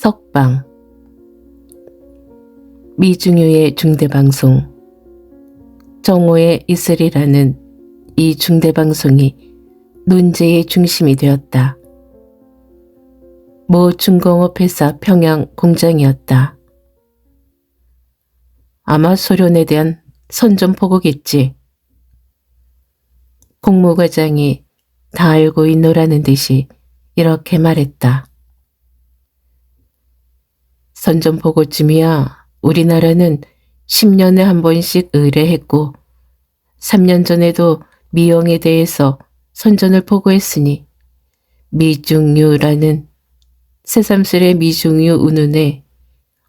석방. 미중유의 중대방송 정오에 있으리라는 이 중대방송이 논제의 중심이 되었다. 모 중공업회사 평양 공장이었다. 아마 소련에 대한 선전포고겠지. 공무과장이 다 알고 있노라는 듯이 이렇게 말했다. 선전포고쯤이야. 우리나라는 10년에 한 번씩 의뢰했고 3년 전에도 미영에 대해서 선전을 포고했으니 미중유라는 새삼스레 미중유 운운에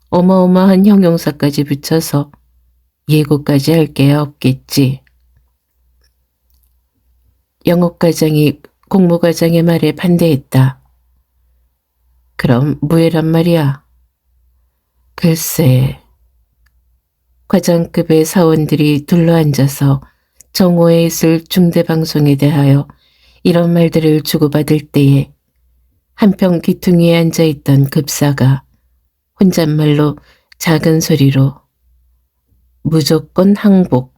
어마어마한 형용사까지 붙여서 예고까지 할 게 없겠지. 영업과장이 공무과장의 말에 반대했다. 그럼 무해란 말이야. 글쎄, 과장급의 사원들이 둘러앉아서 정오에 있을 중대방송에 대하여 이런 말들을 주고받을 때에 한평 귀퉁이에 앉아있던 급사가 혼잣말로 작은 소리로 무조건 항복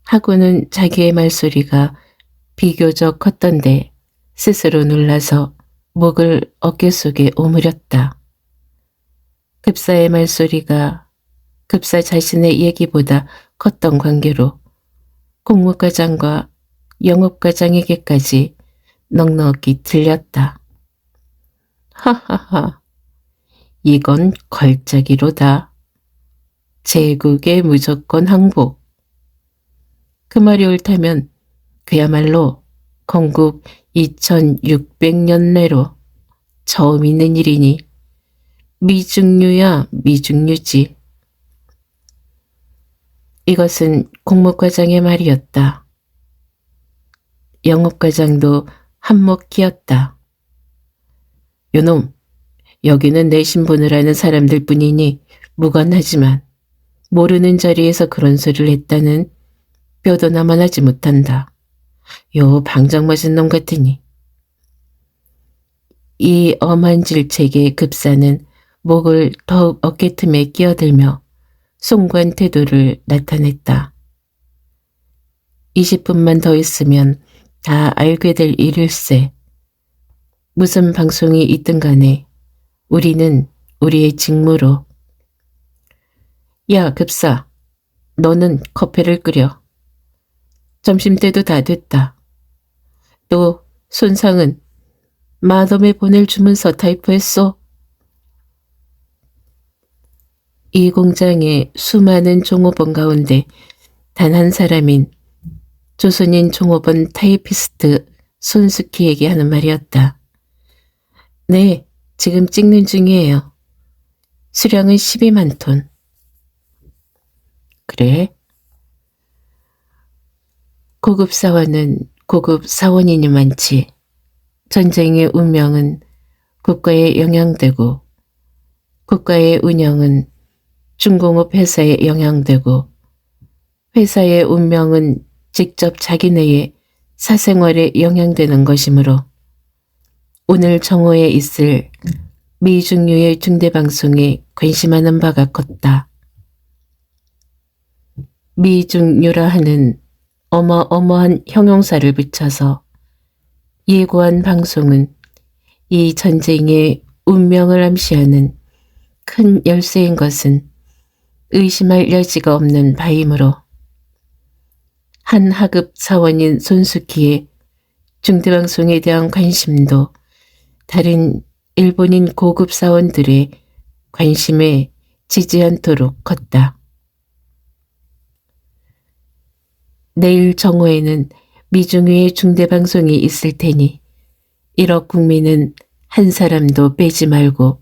하고는 자기의 말소리가 비교적 컸던데 스스로 놀라서 목을 어깨 속에 오므렸다. 급사의 말소리가 급사 자신의 얘기보다 컸던 관계로 공무과장과 영업과장에게까지 넉넉히 들렸다. 하하하, 이건 걸작이로다. 제국의 무조건 항복. 그 말이 옳다면 그야말로 건국 2600년 내로 처음 있는 일이니 미중유야 미중유지. 이것은 공무과장의 말이었다. 영업과장도 한몫 끼었다. 요놈, 여기는 내 신분을 아는 사람들 뿐이니 무관하지만 모르는 자리에서 그런 소리를 했다는 뼈도 남아나지 못한다. 요 방정 맞은 놈 같으니. 이 엄한 질책에 급사는 목을 더욱 어깨틈에 끼어들며 송구한 태도를 나타냈다. 20분만 더 있으면 다 알게 될 일일세. 무슨 방송이 있든 간에 우리는 우리의 직무로. 야, 급사, 너는 커피를 끓여. 점심때도 다 됐다. 또 손상은 마덤에 보낼 주문서 타이프했소. 이 공장의 수많은 종업원 가운데 단 한 사람인 조선인 종업원 타이피스트 손수키에게 하는 말이었다. 네, 지금 찍는 중이에요. 수량은 12만 톤. 그래? 고급 사원은 고급 사원이니 많지. 전쟁의 운명은 국가에 영향되고 국가의 운영은 중공업 회사에 영향되고 회사의 운명은 직접 자기네의 사생활에 영향되는 것이므로 오늘 정오에 있을 미중유의 중대방송에 관심하는 바가 컸다. 미중유라 하는 어마어마한 형용사를 붙여서 예고한 방송은 이 전쟁의 운명을 암시하는 큰 열쇠인 것은 의심할 여지가 없는 바이므로 한 하급 사원인 손수키의 중대방송에 대한 관심도 다른 일본인 고급 사원들의 관심에 지지 않도록 컸다. 내일 정오에는 미중유의 중대방송이 있을 테니 1억 국민은 한 사람도 빼지 말고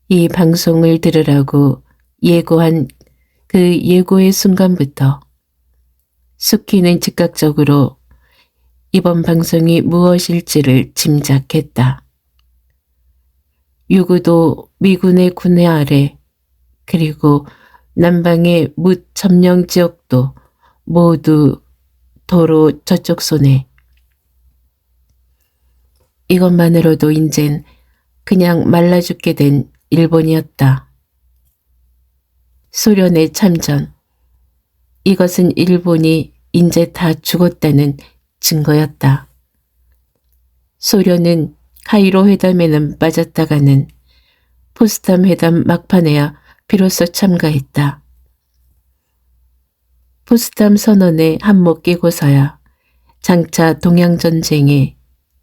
이 방송을 들으라고 예고한 그 예고의 순간부터 수키는 즉각적으로 이번 방송이 무엇일지를 짐작했다. 유구도 미군의 군해 아래 그리고 남방의 무 점령 지역도 모두 도로 저쪽 손에. 이것만으로도 인젠 그냥 말라 죽게 된 일본이었다. 소련의 참전. 이것은 일본이 이제 다 죽었다는 증거였다. 소련은 카이로 회담에는 빠졌다가는 포스담 회담 막판에야 비로소 참가했다. 포스담 선언에 한몫 끼고서야 장차 동양전쟁의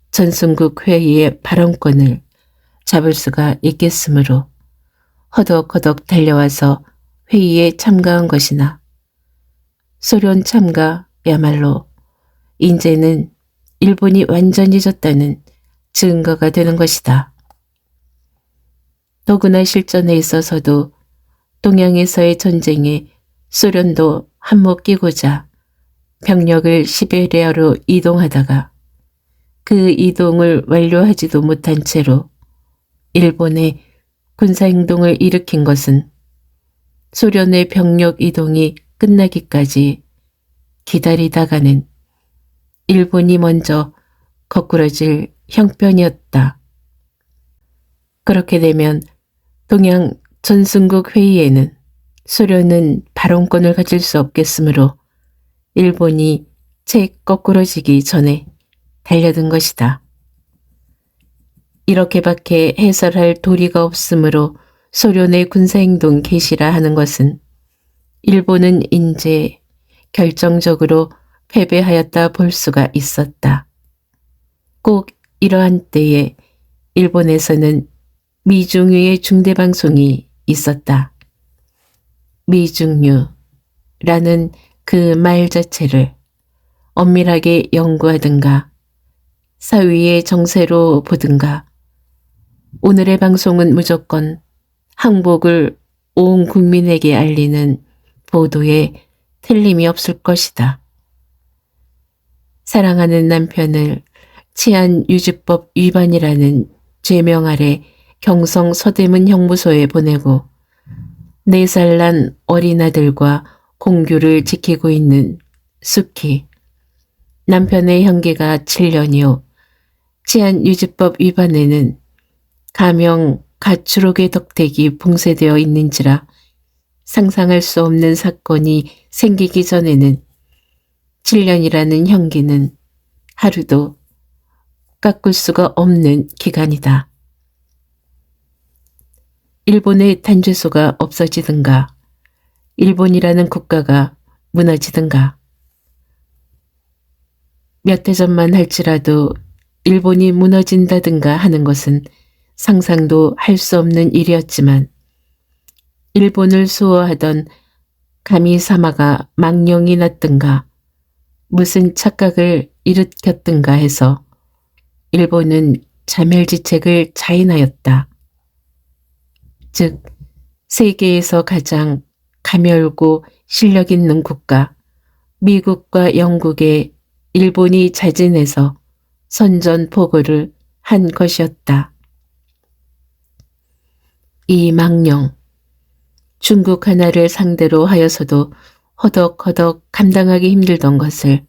전순국 회의의 발언권을 잡을 수가 있겠으므로 허덕허덕 달려와서 회의에 참가한 것이나 소련 참가야말로 이제는 일본이 완전히 졌다는 증거가 되는 것이다. 더구나 실전에 있어서도 동양에서의 전쟁에 소련도 한몫 끼고자 병력을 시베리아로 이동하다가 그 이동을 완료하지도 못한 채로 일본의 군사행동을 일으킨 것은 소련의 병력 이동이 끝나기까지 기다리다가는 일본이 먼저 거꾸러질 형편이었다. 그렇게 되면 동양 전순국 회의에는 소련은 발언권을 가질 수 없겠으므로 일본이 채 거꾸러지기 전에 달려든 것이다. 이렇게밖에 해설할 도리가 없으므로 소련의 군사행동 개시라 하는 것은 일본은 인제 결정적으로 패배하였다 볼 수가 있었다. 꼭 이러한 때에 일본에서는 미중유의 중대방송이 있었다. 미중유라는 그 말 자체를 엄밀하게 연구하든가 사위의 정세로 보든가 오늘의 방송은 무조건 항복을 온 국민에게 알리는 보도에 틀림이 없을 것이다. 사랑하는 남편을 치안유지법 위반이라는 죄명 아래 경성 서대문 형무소에 보내고 4살 난 어린아들과 공규를 지키고 있는 수키. 남편의 형기가 7년이요. 치안유지법 위반에는 가명 가출옥의 덕택이 봉쇄되어 있는지라 상상할 수 없는 사건이 생기기 전에는 7년이라는 형기는 하루도 깎을 수가 없는 기간이다. 일본의 단죄소가 없어지든가 일본이라는 국가가 무너지든가 몇 해 전만 할지라도 일본이 무너진다든가 하는 것은 상상도 할 수 없는 일이었지만 일본을 수호하던 가미사마가 망령이 났든가 무슨 착각을 일으켰든가 해서 일본은 자멸지책을 자인하였다. 즉 세계에서 가장 가멸고 실력 있는 국가 미국과 영국에 일본이 자진해서 선전포고를 한 것이었다. 이 망령, 중국 하나를 상대로 하여서도 허덕허덕 감당하기 힘들던 것을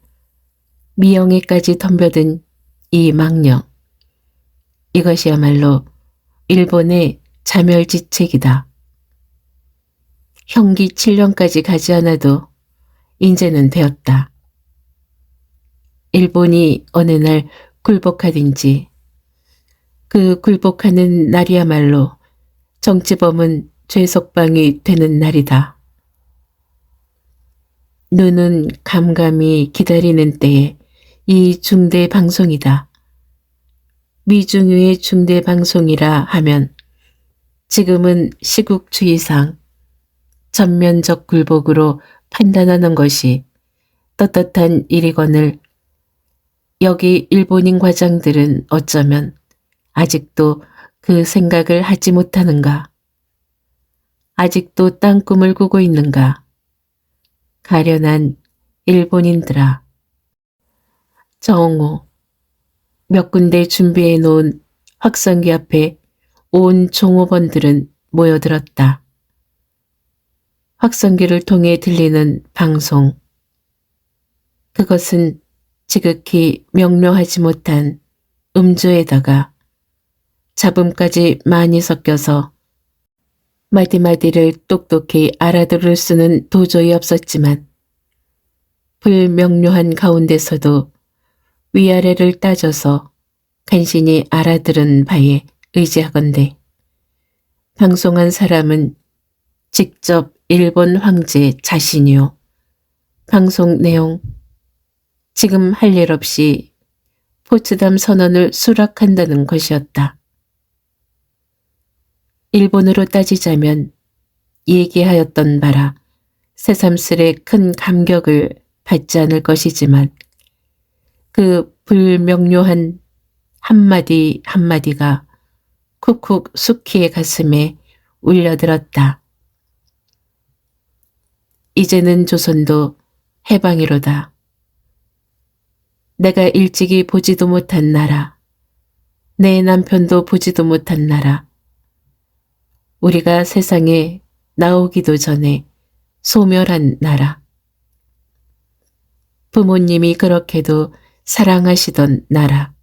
미영에까지 덤벼든 이 망령. 이것이야말로 일본의 자멸지책이다. 형기 7년까지 가지 않아도 인제는 되었다. 일본이 어느 날 굴복하든지 그 굴복하는 날이야말로 정치범은 죄석방이 되는 날이다. 눈은 감감히 기다리는 때에 이 중대 방송이다. 미중유의 중대 방송이라 하면 지금은 시국주의상 전면적 굴복으로 판단하는 것이 떳떳한 일이거늘 여기 일본인 과장들은 어쩌면 아직도 그 생각을 하지 못하는가? 아직도 땅꿈을 꾸고 있는가? 가련한 일본인들아. 정오. 몇 군데 준비해 놓은 확성기 앞에 온 종업원들은 모여들었다. 확성기를 통해 들리는 방송. 그것은 지극히 명료하지 못한 음조에다가 잡음까지 많이 섞여서 마디마디를 똑똑히 알아들을 수는 도저히 없었지만 불명료한 가운데서도 위아래를 따져서 간신히 알아들은 바에 의지하건대 방송한 사람은 직접 일본 황제 자신이요. 방송 내용, 지금 할 일 없이 포츠담 선언을 수락한다는 것이었다. 일본으로 따지자면 얘기하였던 바라 새삼스레 큰 감격을 받지 않을 것이지만 그 불명료한 한마디 한마디가 쿡쿡 수키의 가슴에 울려들었다. 이제는 조선도 해방이로다. 내가 일찍이 보지도 못한 나라, 내 남편도 보지도 못한 나라, 우리가 세상에 나오기도 전에 소멸한 나라, 부모님이 그렇게도 사랑하시던 나라,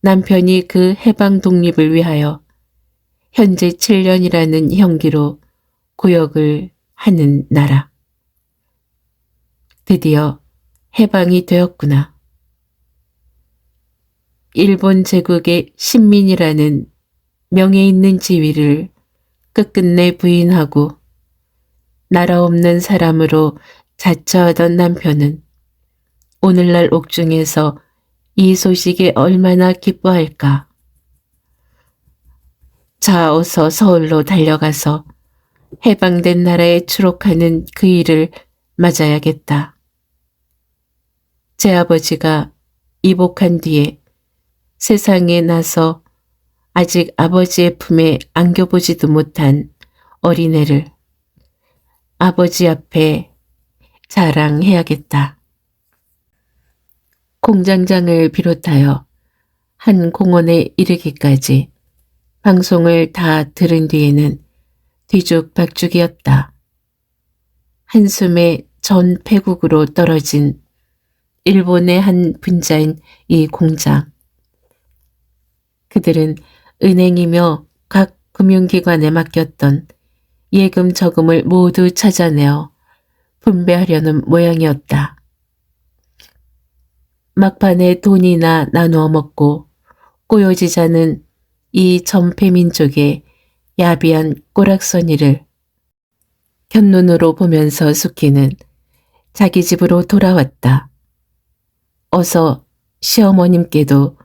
남편이 그 해방 독립을 위하여 현재 7년이라는 형기로 구역을 하는 나라. 드디어 해방이 되었구나. 일본 제국의 신민이라는 명예 있는 지위를 끝끝내 부인하고 나라 없는 사람으로 자처하던 남편은 오늘날 옥중에서 이 소식에 얼마나 기뻐할까. 자, 어서 서울로 달려가서 해방된 나라에 추록하는 그 일을 맞아야겠다. 제 아버지가 이복한 뒤에 세상에 나서 아직 아버지의 품에 안겨보지도 못한 어린애를 아버지 앞에 자랑해야겠다. 공장장을 비롯하여 한 공원에 이르기까지 방송을 다 들은 뒤에는 뒤죽박죽이었다. 한숨에 전 패국으로 떨어진 일본의 한 분자인 이 공장. 그들은 은행이며 각 금융기관에 맡겼던 예금 저금을 모두 찾아내어 분배하려는 모양이었다. 막판에 돈이나 나누어 먹고 꼬여지자는 이 전패민족의 야비한 꼬락서니를 견눈으로 보면서 수키는 자기 집으로 돌아왔다. 어서 시어머님께도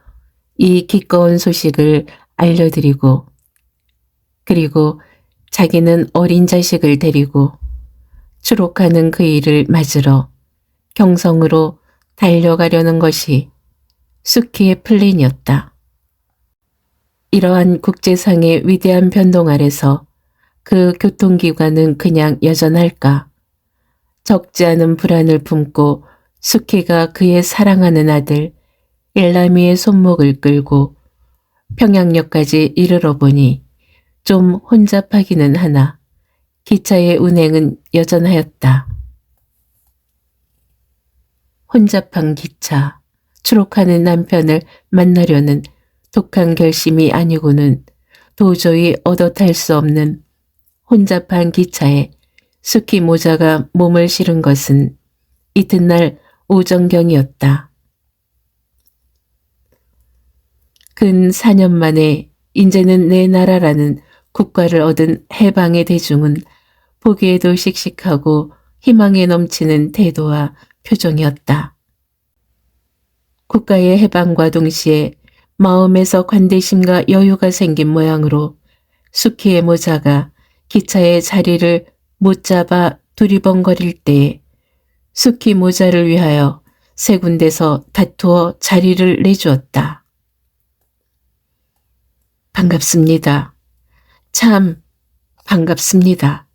이 기꺼운 소식을 알려드리고 그리고 자기는 어린 자식을 데리고 추록하는 그 일을 맞으러 경성으로 달려가려는 것이 수키의 플랜이었다. 이러한 국제상의 위대한 변동 아래서 그 교통기관은 그냥 여전할까? 적지 않은 불안을 품고 수키가 그의 사랑하는 아들 일라미의 손목을 끌고 평양역까지 이르러 보니 좀 혼잡하기는 하나 기차의 운행은 여전하였다. 혼잡한 기차, 추록하는 남편을 만나려는 독한 결심이 아니고는 도저히 얻어 탈 수 없는 혼잡한 기차에 수키 모자가 몸을 실은 것은 이튿날 오정경이었다. 근 4년 만에 이제는 내 나라라는 국가를 얻은 해방의 대중은 보기에도 씩씩하고 희망에 넘치는 태도와 표정이었다. 국가의 해방과 동시에 마음에서 관대심과 여유가 생긴 모양으로 수키의 모자가 기차의 자리를 못 잡아 두리번거릴 때에 수키 모자를 위하여 세 군데서 다투어 자리를 내주었다. 반갑습니다. 참 반갑습니다.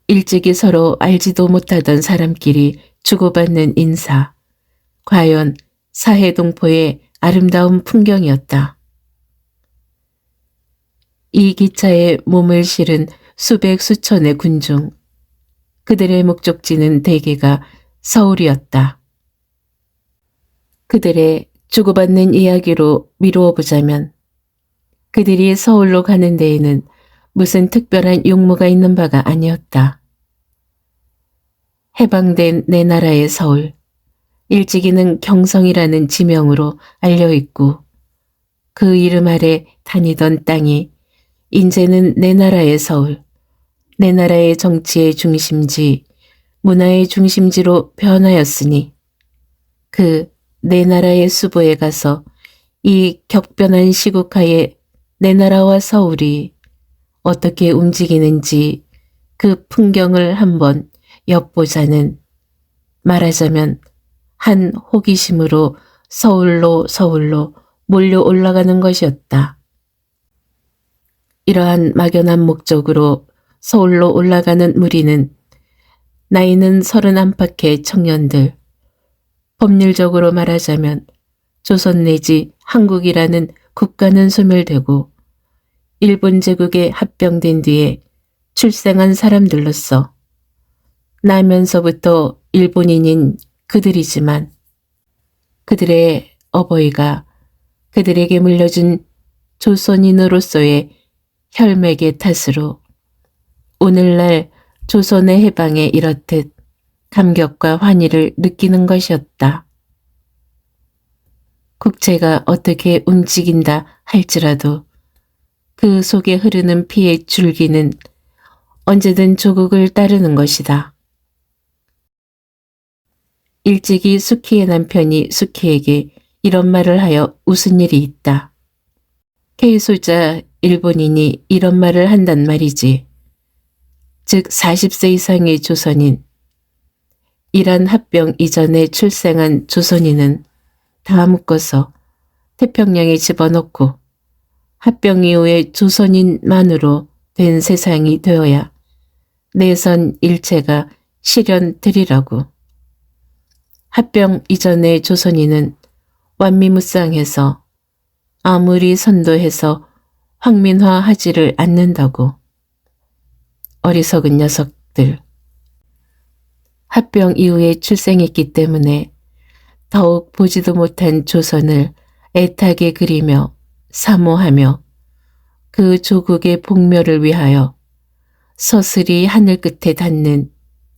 일찍이 서로 알지도 못하던 사람끼리 주고받는 인사. 과연 사해동포의 아름다운 풍경이었다. 이 기차에 몸을 실은 수백 수천의 군중. 그들의 목적지는 대개가 서울이었다. 그들의 주고받는 이야기로 미루어 보자면 그들이 서울로 가는 데에는 무슨 특별한 용무가 있는 바가 아니었다. 해방된 내 나라의 서울, 일찍이는 경성이라는 지명으로 알려있고 그 이름 아래 다니던 땅이 인제는 내 나라의 서울, 내 나라의 정치의 중심지, 문화의 중심지로 변하였으니 그 내 나라의 수보에 가서 이 격변한 시국하에 내 나라와 서울이 어떻게 움직이는지 그 풍경을 한번 엿보자는, 말하자면 한 호기심으로 서울로 몰려 올라가는 것이었다. 이러한 막연한 목적으로 서울로 올라가는 무리는 나이는 30 안팎의 청년들, 법률적으로 말하자면 조선 내지 한국이라는 국가는 소멸되고 일본 제국에 합병된 뒤에 출생한 사람들로서 나면서부터 일본인인 그들이지만 그들의 어버이가 그들에게 물려준 조선인으로서의 혈맥의 탓으로 오늘날 조선의 해방에 이렇듯 감격과 환희를 느끼는 것이었다. 국채가 어떻게 움직인다 할지라도 그 속에 흐르는 피의 줄기는 언제든 조국을 따르는 것이다. 일찍이 수키의 남편이 수키에게 이런 말을 하여 웃은 일이 있다. K소자 일본인이 이런 말을 한단 말이지. 즉 40세 이상의 조선인, 이란 합병 이전에 출생한 조선인은 다 묶어서 태평양에 집어넣고 합병 이후에 조선인만으로 된 세상이 되어야 내선 일체가 실현되리라고. 합병 이전의 조선인은 완미무쌍해서 아무리 선도해서 황민화하지를 않는다고. 어리석은 녀석들. 합병 이후에 출생했기 때문에 더욱 보지도 못한 조선을 애타게 그리며 사모하며 그 조국의 복묘를 위하여 서슬이 하늘 끝에 닿는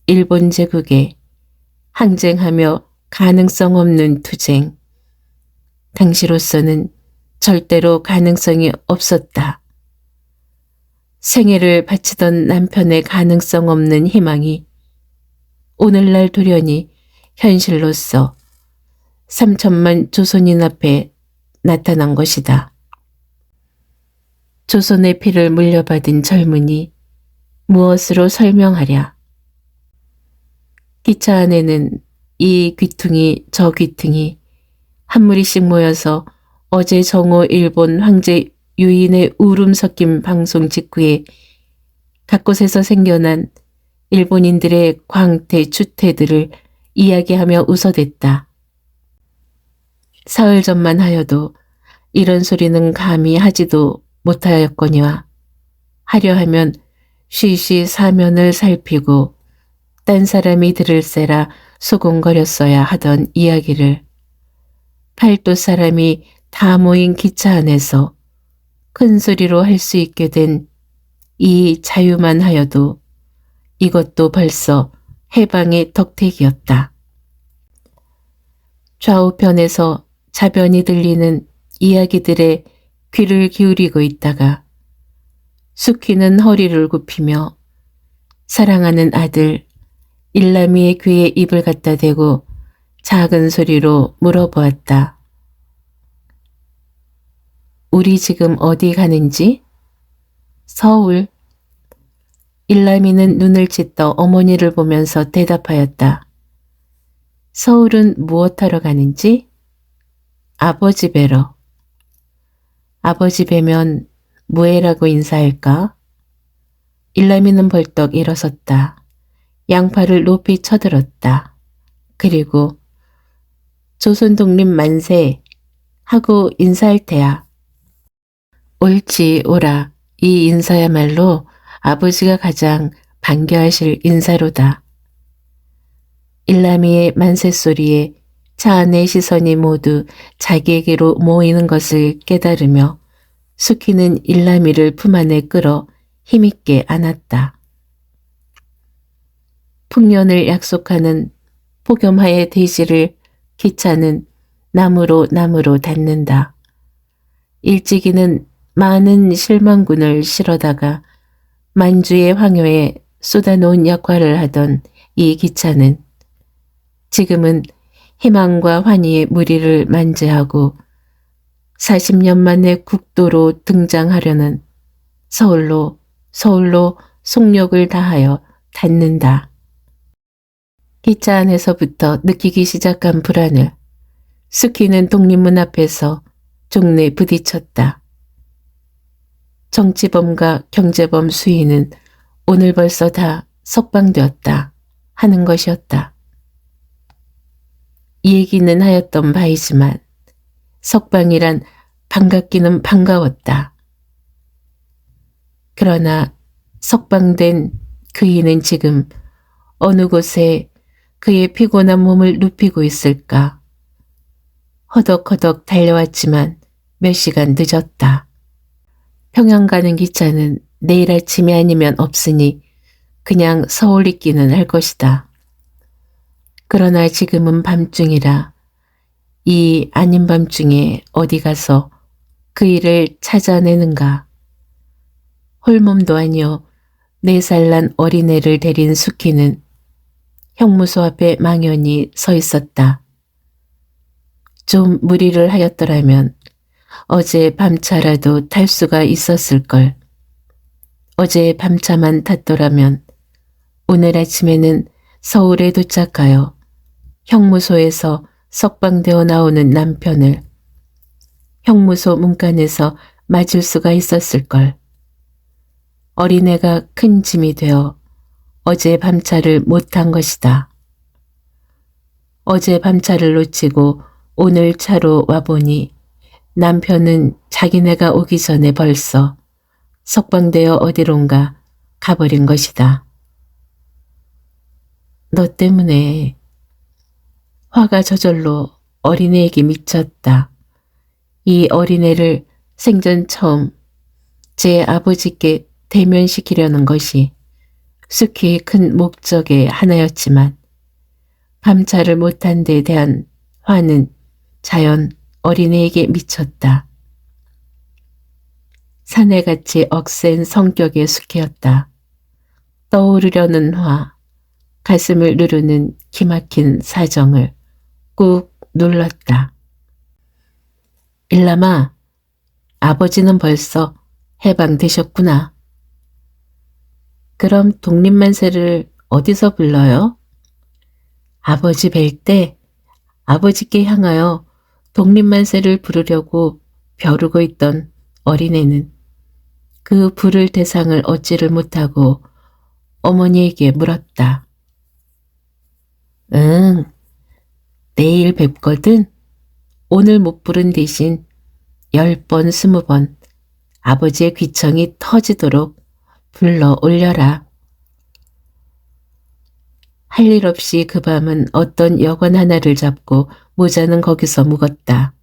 일본 제국에 항쟁하며 가능성 없는 투쟁. 당시로서는 절대로 가능성이 없었다. 생애를 바치던 남편의 가능성 없는 희망이 오늘날 돌연히 현실로서 3천만 조선인 앞에 나타난 것이다. 조선의 피를 물려받은 젊은이 무엇으로 설명하랴. 기차 안에는 이 귀퉁이 저 귀퉁이 한 무리씩 모여서 어제 정오 일본 황제 유인의 울음 섞인 방송 직후에 각곳에서 생겨난 일본인들의 광태 추태들을 이야기하며 웃어댔다. 사흘 전만 하여도 이런 소리는 감히 하지도 못하였거니와 하려 하면 쉬쉬 사면을 살피고 딴 사람이 들을세라 소곤거렸어야 하던 이야기를 팔도 사람이 다 모인 기차 안에서 큰 소리로 할 수 있게 된 이 자유만 하여도 이것도 벌써 해방의 덕택이었다. 좌우편에서 자변이 들리는 이야기들에 귀를 기울이고 있다가 수키는 허리를 굽히며 사랑하는 아들 일남이의 귀에 입을 갖다 대고 작은 소리로 물어보았다. 우리 지금 어디 가는지? 서울. 일남이는 눈을 찢어 어머니를 보면서 대답하였다. 서울은 무엇하러 가는지? 아버지 뵈러. 아버지 뵈면 무해라고 인사할까? 일남이는 벌떡 일어섰다. 양팔을 높이 쳐들었다. 그리고 조선 독립 만세 하고 인사할 테야. 옳지 오라. 이 인사야말로 아버지가 가장 반겨하실 인사로다. 일남이의 만세 소리에 차 안의 시선이 모두 자기에게로 모이는 것을 깨달으며 수키는 일남이를 품 안에 끌어 힘있게 안았다. 풍년을 약속하는 폭염하의 대지를 기차는 나무로 닿는다. 일찍이는 많은 실망군을 실어다가 만주의 황효에 쏟아놓은 역할을 하던 이 기차는 지금은 희망과 환희의 무리를 만재하고 40년 만에 국도로 등장하려는 서울로 속력을 다하여 닿는다. 기차 안에서부터 느끼기 시작한 불안을 수키는 독립문 앞에서 종래 부딪혔다. 정치범과 경제범 수위는 오늘 벌써 다 석방되었다 하는 것이었다. 이 얘기는 하였던 바이지만 석방이란 반갑기는 반가웠다. 그러나 석방된 그이는 지금 어느 곳에 그의 피곤한 몸을 눕히고 있을까? 허덕허덕 달려왔지만 몇 시간 늦었다. 평양 가는 기차는 내일 아침이 아니면 없으니 그냥 서울 있기는 할 것이다. 그러나 지금은 밤중이라 이 아닌 밤중에 어디 가서 그 일을 찾아내는가. 홀몸도 아니요 4살 난 어린애를 데린 수키는 형무소 앞에 망연히 서 있었다. 좀 무리를 하였더라면 어제 밤차라도 탈 수가 있었을걸. 어제 밤차만 탔더라면 오늘 아침에는 서울에 도착하여 형무소에서 석방되어 나오는 남편을 형무소 문간에서 맞을 수가 있었을걸. 어린애가 큰 짐이 되어 어제 밤차를 못한 것이다. 어제 밤차를 놓치고 오늘 차로 와보니 남편은 자기네가 오기 전에 벌써 석방되어 어디론가 가버린 것이다. 너 때문에 화가 저절로 어린애에게 미쳤다. 이 어린애를 생전 처음 제 아버지께 대면시키려는 것이 수키의 큰 목적의 하나였지만 밤차를 못한 데 대한 화는 자연 어린애에게 미쳤다. 사내같이 억센 성격의 수키였다. 떠오르려는 화, 가슴을 누르는 기막힌 사정을 꾹 눌렀다. 일남아, 아버지는 벌써 해방되셨구나. 그럼 독립만세를 어디서 불러요? 아버지 뵐 때 아버지께 향하여 독립만세를 부르려고 벼르고 있던 어린애는 그 부를 대상을 얻지를 못하고 어머니에게 물었다. 응, 내일 뵙거든. 오늘 못 부른 대신 10번, 20번 아버지의 귀청이 터지도록 불러 올려라. 할 일 없이 그 밤은 어떤 여관 하나를 잡고 모자는 거기서 묵었다.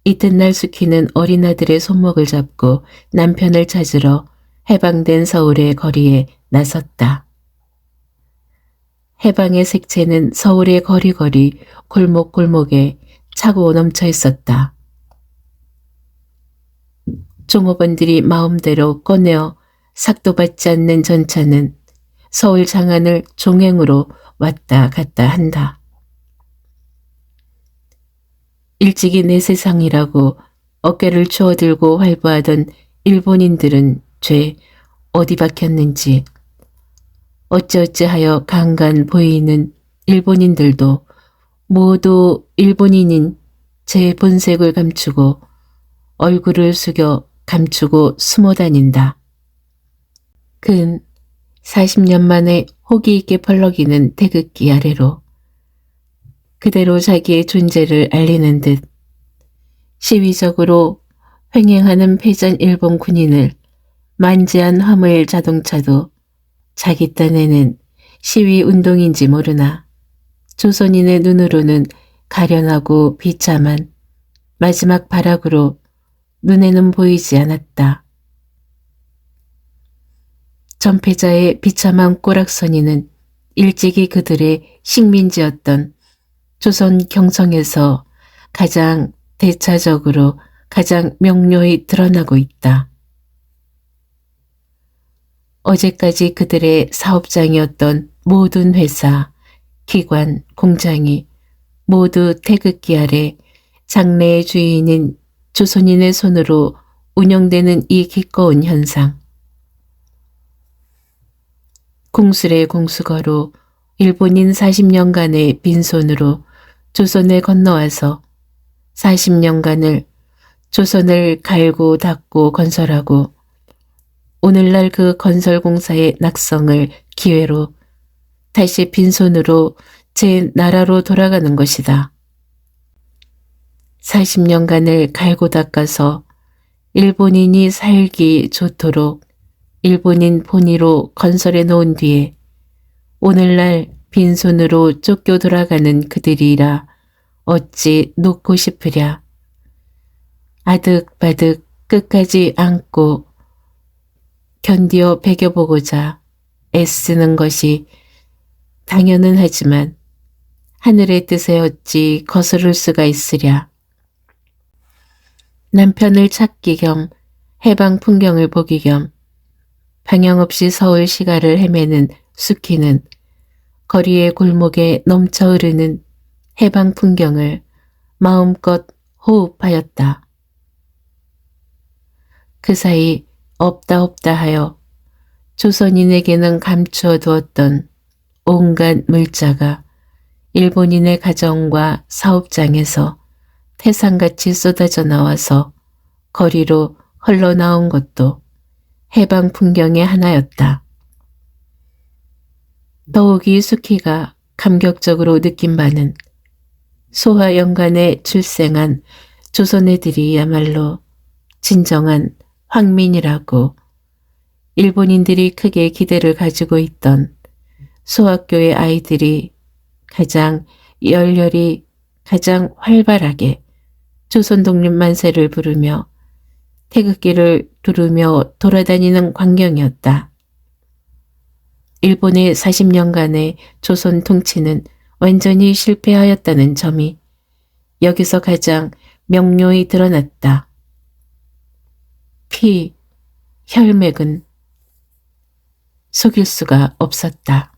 이튿날 수키는 어린아들의 손목을 잡고 남편을 찾으러 해방된 서울의 거리에 나섰다. 해방의 색채는 서울의 거리거리 골목골목에 차고 넘쳐 있었다. 종업원들이 마음대로 꺼내어 삭도 받지 않는 전차는 서울 장안을 종행으로 왔다 갔다 한다. 일찍이 내 세상이라고 어깨를 주워들고 활보하던 일본인들은 죄 어디 박혔는지 어찌어찌하여 강간 보이는 일본인들도 모두 일본인인 제 본색을 감추고 얼굴을 숙여 감추고 숨어 다닌다. 근 40년 만에 호기 있게 펄럭이는 태극기 아래로 그대로 자기의 존재를 알리는 듯 시위적으로 횡행하는 패전 일본 군인을 만지한 화물 자동차도 자기 딴에는 시위 운동인지 모르나 조선인의 눈으로는 가련하고 비참한 마지막 발악으로 눈에는 보이지 않았다. 전패자의 비참한 꼬락서니는 일찍이 그들의 식민지였던 조선 경성에서 가장 대차적으로 가장 명료히 드러나고 있다. 어제까지 그들의 사업장이었던 모든 회사, 기관, 공장이 모두 태극기 아래 장래의 주인인 조선인의 손으로 운영되는 이 기꺼운 현상. 궁술의 공수거로 일본인 40년간의 빈손으로 조선에 건너와서 40년간을 조선을 갈고 닦고 건설하고 오늘날 그 건설공사의 낙성을 기회로 다시 빈손으로 제 나라로 돌아가는 것이다. 40년간을 갈고 닦아서 일본인이 살기 좋도록 일본인 본위로 건설해 놓은 뒤에 오늘날 빈손으로 쫓겨 돌아가는 그들이라 어찌 놓고 싶으랴. 아득바득 끝까지 안고 견디어 배겨보고자 애쓰는 것이 당연은 하지만 하늘의 뜻에 어찌 거스를 수가 있으랴. 남편을 찾기 겸 해방 풍경을 보기 겸 방향 없이 서울 시가를 헤매는 수키는 거리의 골목에 넘쳐 흐르는 해방 풍경을 마음껏 호흡하였다. 그 사이 없다 하여 조선인에게는 감추어 두었던 온갖 물자가 일본인의 가정과 사업장에서 태산같이 쏟아져 나와서 거리로 흘러나온 것도 해방 풍경의 하나였다. 더욱이 수키가 감격적으로 느낀 바는 소화연간에 출생한 조선애들이야말로 진정한 황민이라고 일본인들이 크게 기대를 가지고 있던 소학교의 아이들이 가장 열렬히 가장 활발하게 조선 독립 만세를 부르며 태극기를 두르며 돌아다니는 광경이었다. 일본의 40년간의 조선 통치는 완전히 실패하였다는 점이 여기서 가장 명료히 드러났다. 피, 혈맥은 속일 수가 없었다.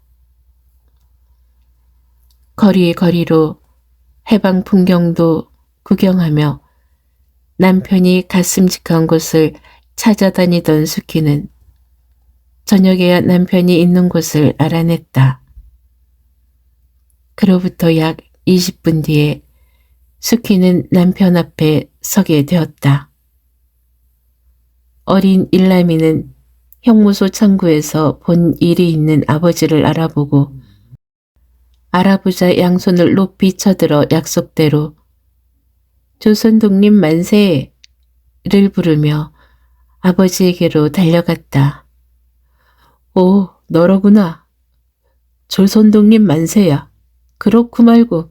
거리거리로 해방 풍경도 구경하며 남편이 가슴직한 곳을 찾아다니던 수키는 저녁에야 남편이 있는 곳을 알아냈다. 그로부터 약 20분 뒤에 수키는 남편 앞에 서게 되었다. 어린 일남이는 형무소 창구에서 본 일이 있는 아버지를 알아보고 알아보자 양손을 높이 쳐들어 약속대로 조선 독립 만세를 부르며 아버지에게로 달려갔다. 오, 너로구나. 조선 독립 만세야. 그렇고 말고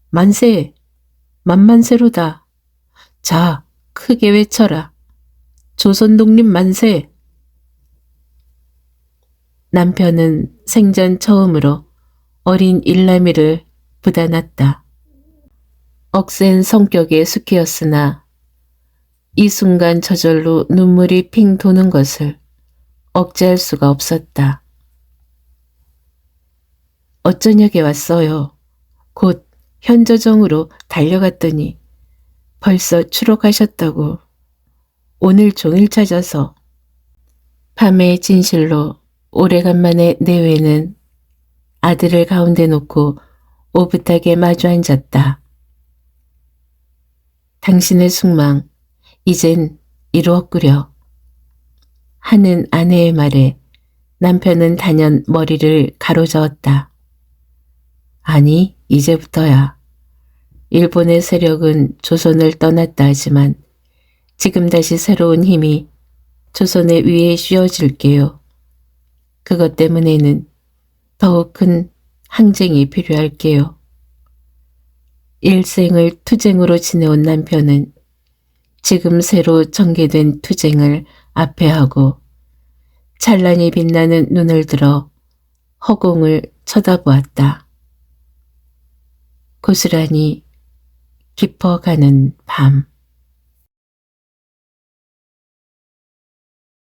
만세, 만만세로다. 자, 크게 외쳐라. 조선 독립 만세. 남편은 생전 처음으로 어린 일남이를 부다났다. 억센 성격의 수키였으나 이 순간 저절로 눈물이 핑 도는 것을 억제할 수가 없었다. 어쩌냐게 왔어요. 곧 현저정으로 달려갔더니 벌써 추록하셨다고. 오늘 종일 찾아서. 밤의 진실로 오래간만에 내외는 아들을 가운데 놓고 오붓하게 마주 앉았다. 당신의 숙망 이젠 이루었구려. 하는 아내의 말에 남편은 단연 머리를 가로저었다. 아니, 이제부터야. 일본의 세력은 조선을 떠났다 하지만 지금 다시 새로운 힘이 조선의 위에 씌워질게요. 그것 때문에는 더욱 큰 항쟁이 필요할게요. 일생을 투쟁으로 지내온 남편은 지금 새로 전개된 투쟁을 앞에 하고 찬란히 빛나는 눈을 들어 허공을 쳐다보았다. 고스란히 깊어가는 밤.